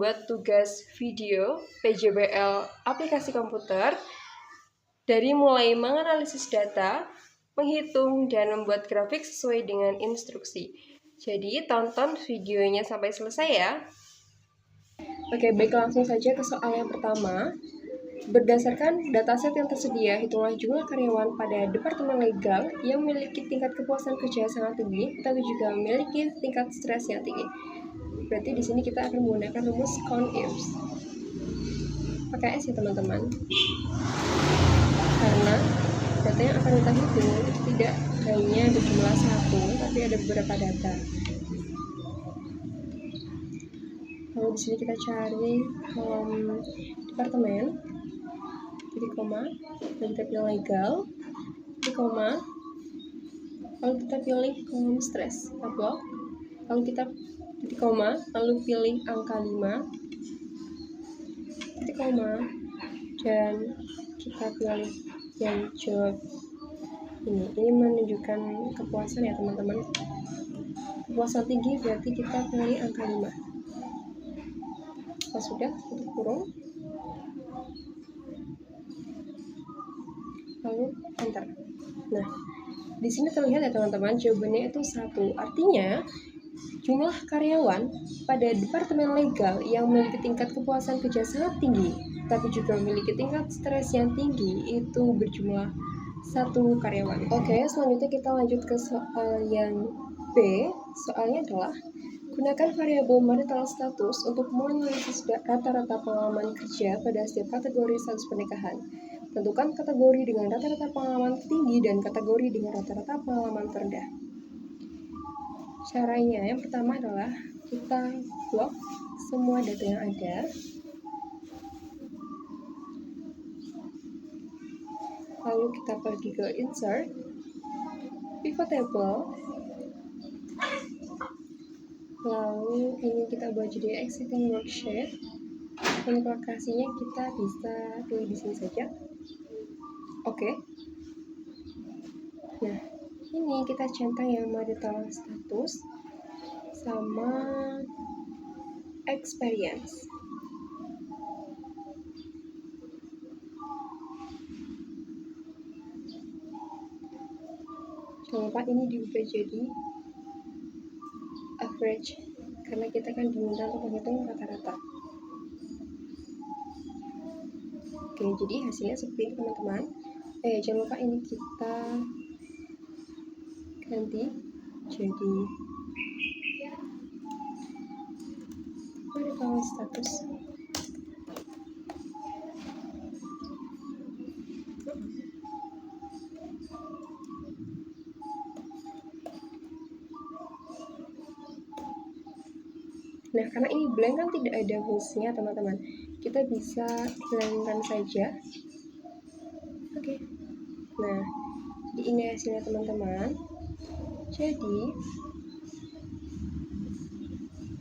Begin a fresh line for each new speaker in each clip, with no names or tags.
membuat tugas video PJBL aplikasi komputer dari mulai menganalisis data, menghitung, dan membuat grafik sesuai dengan instruksi. Jadi, tonton videonya sampai selesai ya. Oke, baik, langsung saja ke soal yang pertama. Berdasarkan dataset yang tersedia, hitunglah jumlah karyawan pada Departemen Legal yang memiliki tingkat kepuasan kerja sangat tinggi, tapi juga memiliki tingkat stres yang tinggi. Berarti di sini kita akan menggunakan rumus count-ifs. Pakai S ya teman-teman. Karena data yang akan kita hitung itu tidak hanya berjumlah satu, tapi ada beberapa data. Lalu di sini kita cari kolom departemen, titik koma, lalu kita pilih legal, titik koma, lalu kita pilih kolom stres, tabel, lalu kita titik koma, lalu pilih angka 5, titik koma, dan kita pilih yang jawab ini menunjukkan kepuasan ya teman-teman. Kepuasan tinggi berarti kita pilih angka 5. Pas sudah, tutup kurung, lalu enter. Nah, di sini terlihat ya teman-teman, jawabannya itu 1. Artinya jumlah karyawan pada Departemen Legal yang memiliki tingkat kepuasan kerja sangat tinggi, tapi juga memiliki tingkat stres yang tinggi itu berjumlah 1 karyawan. Oke, selanjutnya kita lanjut ke soal yang B. Soalnya adalah gunakan variabel marital status untuk menganalisis rata-rata pengalaman kerja pada setiap kategori status pernikahan. Tentukan kategori dengan rata-rata pengalaman tinggi dan kategori dengan rata-rata pengalaman terendah. Caranya yang pertama adalah kita blok semua data yang ada. Lalu kita pergi ke insert, pivot table. Lalu ini kita buat jadi existing worksheet. Untuk lokasinya kita bisa pilih di sini saja. Oke. Nah, ini kita centang yang marital status sama experience. Jangan lupa ini diubah jadi average, karena kita kan diminta untuk menghitung rata-rata. Oke, jadi hasilnya seperti ini teman-teman. Jangan lupa ini kita ganti jadi marital status. Nah, karena ini blank kan tidak ada fungsinya teman-teman, kita bisa hilangkan saja. Oke. Nah, jadi ini hasilnya teman-teman. Jadi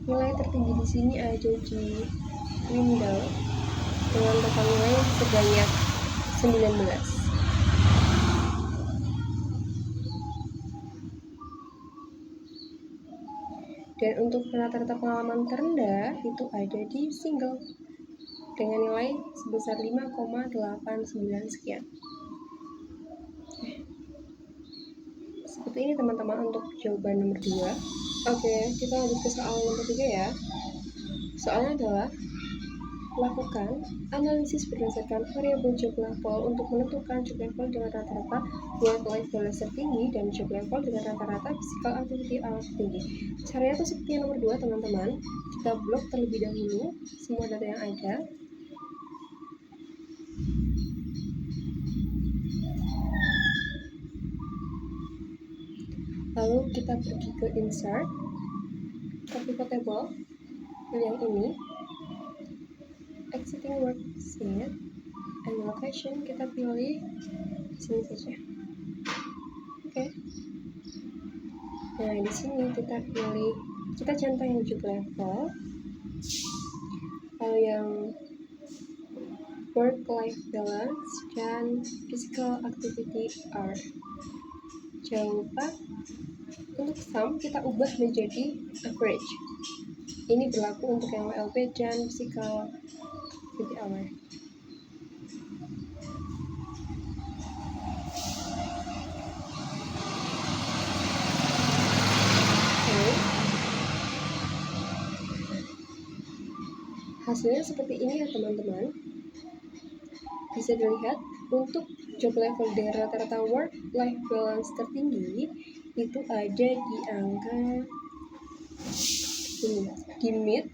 nilai tertinggi di sini ada di window dengan total nilai sebanyak 19. Dan untuk rata-rata pengalaman terendah itu ada di single dengan nilai sebesar 5,89 sekian. Seperti ini teman-teman untuk jawaban nomor 2. Oke, kita lanjut ke soal nomor 3 ya. Soalnya adalah lakukan analisis berdasarkan variabel job level untuk menentukan job level dengan rata-rata work-life balance tertinggi dan job level dengan rata-rata physical activity hours tinggi. Caranya itu seperti yang nomor 2 teman-teman. Kita blok terlebih dahulu semua data yang ada. Lalu kita pergi ke insert, ke pivot table, pilih yang ini, exiting worksheet, and location kita pilih di sini saja. Oke. Nah, di sini kita centang yang job level, lalu yang work-life balance dan physical activity hour. Jangan lupa untuk sum kita ubah menjadi average. Ini berlaku untuk yang WLP dan physical activity hour. Hasilnya seperti ini ya teman-teman. Bisa dilihat untuk job level dengan rata-rata work life balance tertinggi itu ada di angka ini, di mid.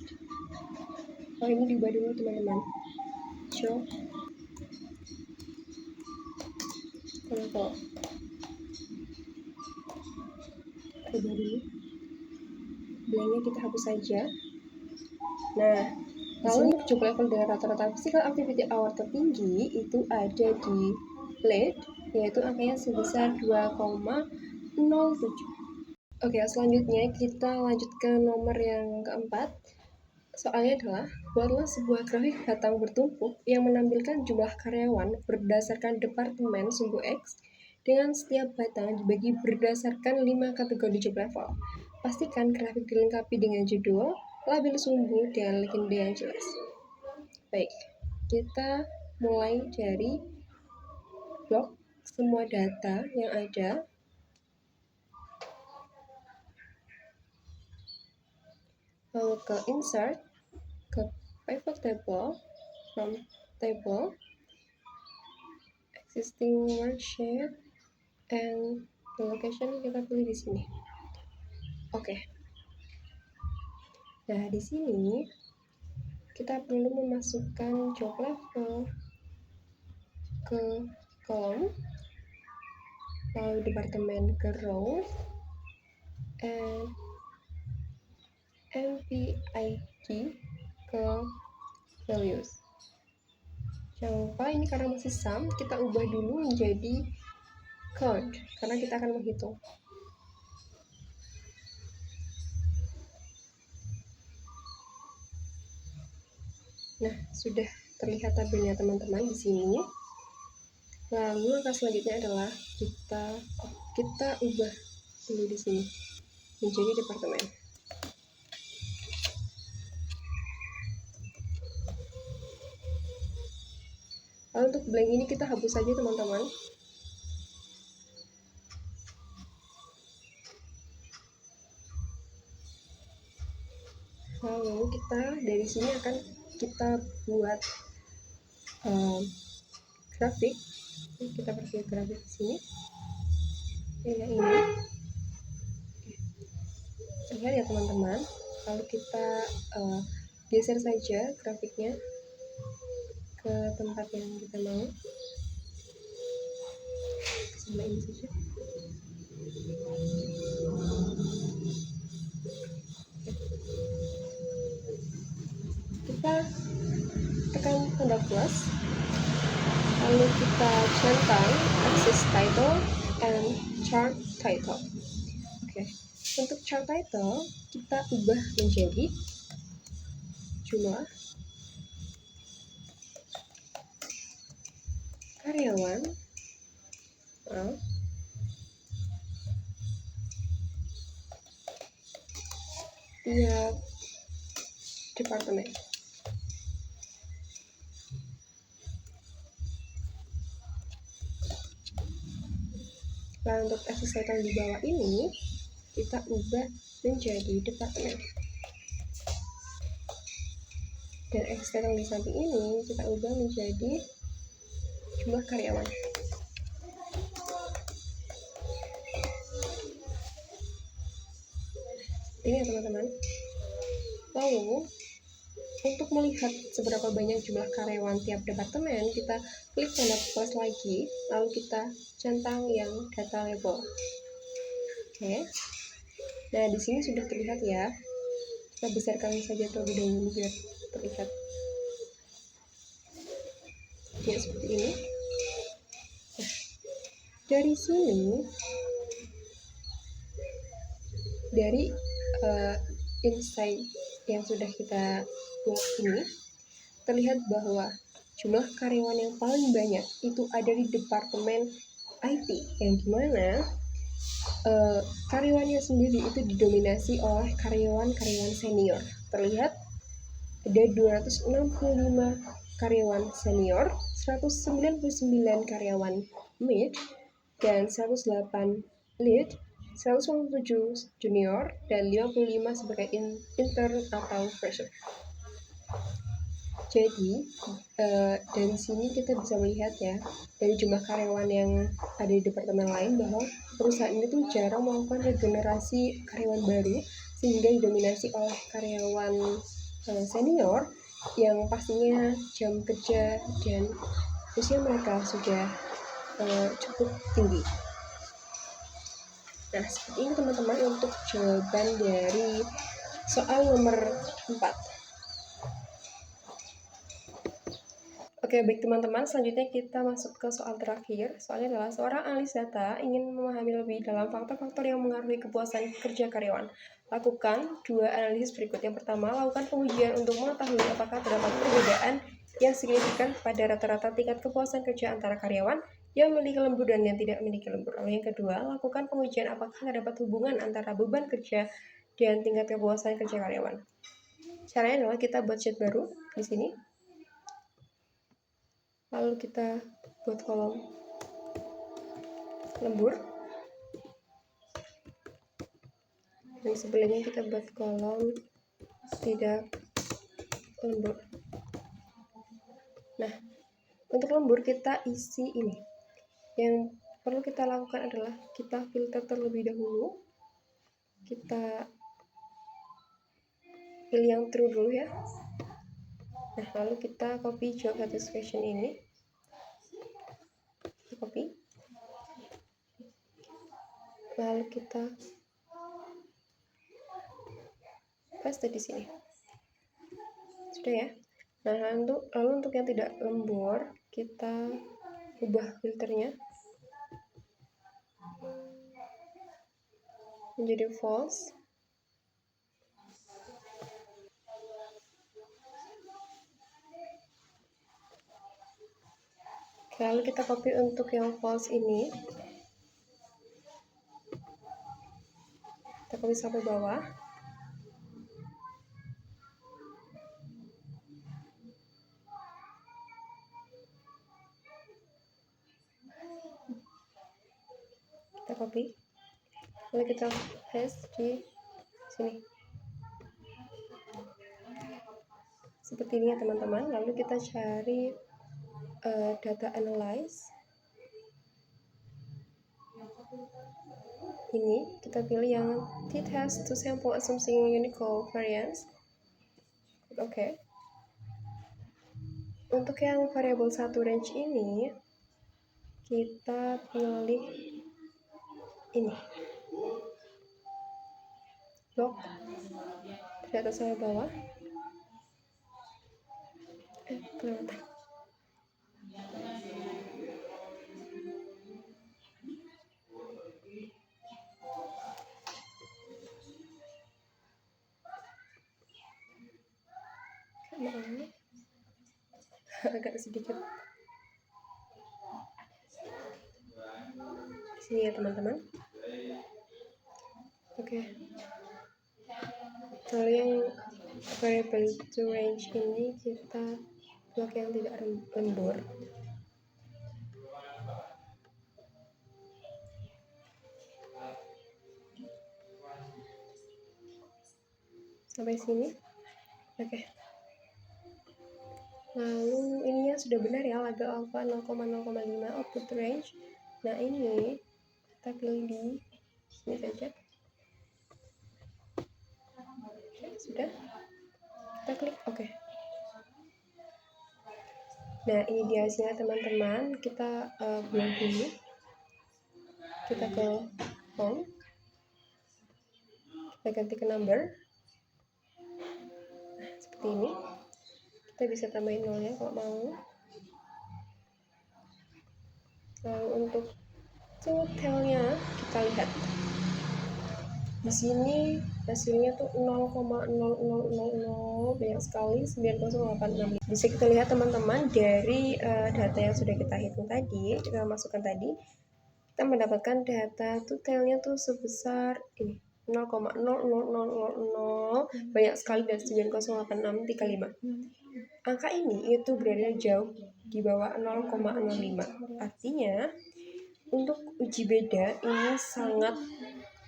Ini diubah dulu teman-teman. Job level. Ubah dulu. Blanknya kita hapus saja. Nah, lalu untuk job level dengan rata-rata physical activity hour tertinggi itu ada di lead, yaitu angkanya sebesar 2,07. Oke, selanjutnya kita lanjut ke nomor yang keempat. Soalnya adalah, buatlah sebuah grafik batang bertumpuk yang menampilkan jumlah karyawan berdasarkan departemen sumbu X dengan setiap batang dibagi berdasarkan 5 kategori job level. Pastikan grafik dilengkapi dengan judul, label sumbu, dan legenda yang jelas. Baik, kita mulai dari blok semua data yang ada. Lalu ke insert, ke pivot table, from table, existing worksheet, and the location kita pilih di sini. Oke. Nah, di sini kita perlu memasukkan job level ke kolom, lalu departemen ke row, and MPID ke values. Jangan lupa ini karena masih sum, kita ubah dulu menjadi count karena kita akan menghitung. Nah, sudah terlihat tabelnya teman-teman di sini. Lalu langkah selanjutnya adalah kita ubah dulu di sini menjadi departemen. Lalu untuk blank ini kita hapus saja teman-teman. Lalu kita dari sini akan kita buat grafik. Kita pergi grafik di sini. Yang ini. Lihat ya teman-teman. Lalu kita geser saja grafiknya ke tempat yang kita mau. Sama ini saja. Kita tekan tanda plus, lalu kita centang axis title and chart title. Oke, untuk chart title kita ubah menjadi jumlah karyawan tiap departemen. Nah, untuk axis title di bawah ini kita ubah menjadi departemen. Dan axis title di samping ini kita ubah menjadi jumlah karyawan. Ini ya teman-teman. Lalu untuk melihat seberapa banyak jumlah karyawan tiap departemen, kita klik tanda plus lagi, lalu kita centang yang data label. Oke. Nah, di sini sudah terlihat ya. Kita besarkan saja terlebih dahulu biar terlihat. Ya, seperti ini. Nah, dari sini, dari insight yang sudah kita buat ini, terlihat bahwa jumlah karyawan yang paling banyak itu ada di departemen IT, yang dimana karyawannya sendiri itu didominasi oleh karyawan-karyawan senior. Terlihat ada 265 karyawan senior, 199 karyawan mid, dan 108 lead, 157 junior, dan 55 sebagai intern atau fresher. Jadi dari sini kita bisa melihat ya, dari jumlah karyawan yang ada di departemen lain, bahwa perusahaan ini tuh jarang melakukan regenerasi karyawan baru, sehingga didominasi oleh karyawan senior yang pastinya jam kerja dan usia mereka sudah cukup tinggi. Nah, seperti ini teman-teman untuk jawaban dari soal nomor 4. Oke, baik teman-teman, selanjutnya kita masuk ke soal terakhir. Soalnya adalah seorang analis data ingin memahami lebih dalam faktor-faktor yang mengaruhi kepuasan kerja karyawan. Lakukan 2 analisis berikut. Yang pertama, lakukan pengujian untuk mengetahui apakah terdapat perbedaan yang signifikan pada rata-rata tingkat kepuasan kerja antara karyawan yang memiliki lembur dan yang tidak memiliki lembur. Lalu yang kedua, lakukan pengujian apakah terdapat hubungan antara beban kerja dan tingkat kepuasan kerja karyawan. Caranya adalah kita buat sheet baru di sini. Lalu kita buat kolom lembur, dan sebelumnya kita buat kolom tidak lembur. Nah, untuk lembur kita isi ini. Yang perlu kita lakukan adalah kita filter terlebih dahulu. Kita pilih yang true dulu ya. Nah, lalu kita copy job satisfaction ini. Copy. Lalu kita paste di sini. Sudah ya. Nah, lalu untuk yang tidak lembur, kita ubah filternya menjadi false. Lalu kita copy untuk yang false ini, kita copy sampai bawah. Kita copy, lalu kita paste di sini. Seperti ini ya teman-teman. Lalu kita cari data analyze. Ini kita pilih yang t-test to sample assuming unique variance. Oke. Untuk yang variabel 1 range ini, kita pilih ini. Blok di atas sampai bawah. Kelewatan. Agak sedikit sini ya teman-teman. Oke. Lalu yang variable to range ini kita blok yang tidak lembur. Sampai sini. Oke. Lalu ininya sudah benar ya, label alpha 0,0,5 output range. Nah, ini kita pilih di sini saja. Oke, sudah. Kita klik oke. Nah, ini dia hasilnya teman-teman. Kita buat dulu. Kita ke home. Kita ganti ke number. Nah, seperti ini. Kita bisa tambahin nolnya kalau mau. Lalu untuk totalnya kita lihat. Di sini hasilnya tuh 0,000 banyak sekali, 9086. Bisa kita lihat teman-teman dari data yang sudah kita hitung tadi, kita masukkan tadi. kita mendapatkan data totalnya tuh sebesar ini 0,00000 banyak sekali dari 908635. Angka ini itu berada jauh di bawah 0,05. Artinya untuk uji beda ini sangat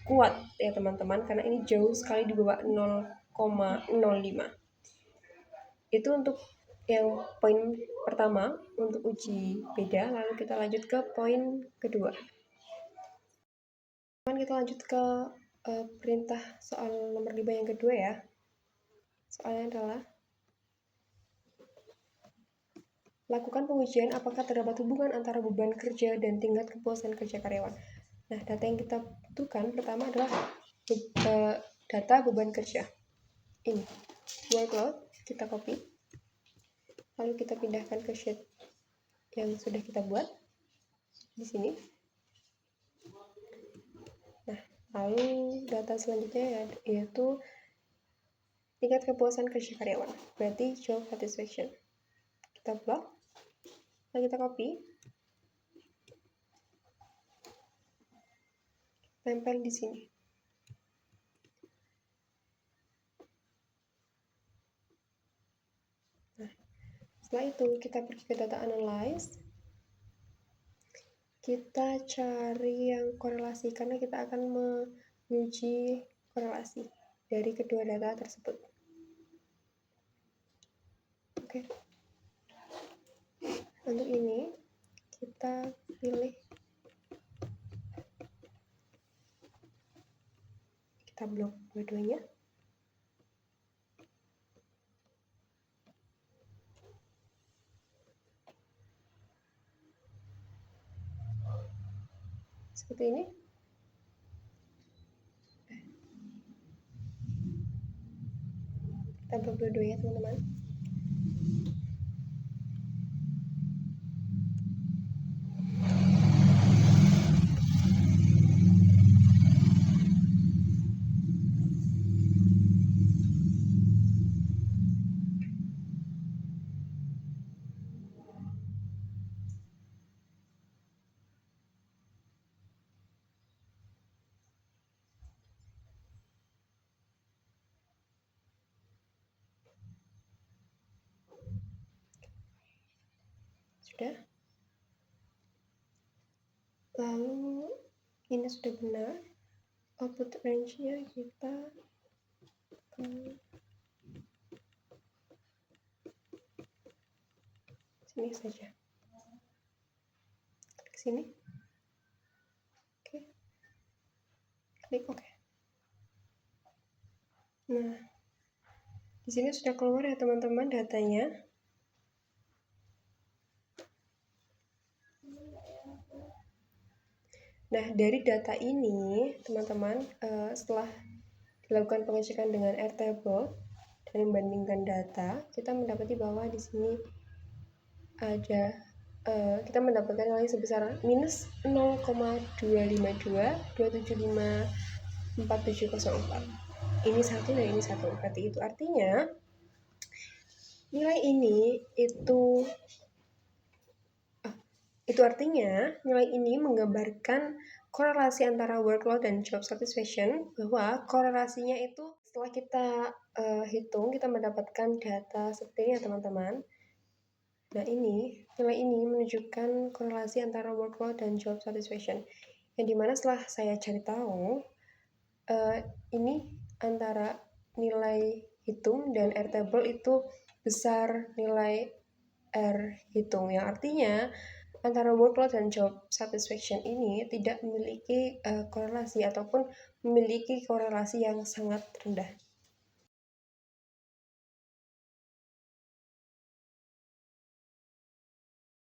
kuat ya teman-teman, karena ini jauh sekali di bawah 0,05. Itu untuk yang poin pertama untuk uji beda. Lalu kita lanjut ke poin kedua. Kita lanjut ke perintah soal nomor 5 yang kedua ya. Soalnya adalah lakukan pengujian apakah terdapat hubungan antara beban kerja dan tingkat kepuasan kerja karyawan. Nah, data yang kita butuhkan pertama adalah data beban kerja. Ini workload, kita copy. Lalu kita pindahkan ke sheet yang sudah kita buat di sini. Nah, lalu data selanjutnya yaitu tingkat kepuasan kerja karyawan, berarti job satisfaction. Kita blok, lalu kita copy, tempel di sini. Nah, setelah itu kita pergi ke data analyze, kita cari yang korelasi karena kita akan menguji korelasi dari kedua data tersebut. Oke. Untuk ini kita pilih, kita blok dua-duanya. Seperti ini. Kita blok dua-duanya teman-teman. Sudah. Lalu ini sudah benar. Output range-nya kita ke sini saja. Klik sini. Oke. Klik OK. Nah, di sini sudah keluar ya teman-teman datanya. Nah, dari data ini, teman-teman, setelah dilakukan pengecekan dengan Airtable dan membandingkan data, kita mendapati bahwa di sini ada kita mendapatkan nilai sebesar minus 0,252,275,4704. Ini satu dan ini satu. Berarti itu artinya nilai ini itu artinya nilai ini menggambarkan korelasi antara workload dan job satisfaction, bahwa korelasinya itu setelah kita hitung, kita mendapatkan data seperti ini ya teman-teman. Nah, nilai ini menunjukkan korelasi antara workload dan job satisfaction, yang dimana setelah saya cari tahu, ini antara nilai hitung dan Airtable itu besar nilai R hitung, yang artinya antara workload dan job satisfaction ini tidak memiliki korelasi ataupun memiliki korelasi yang sangat rendah.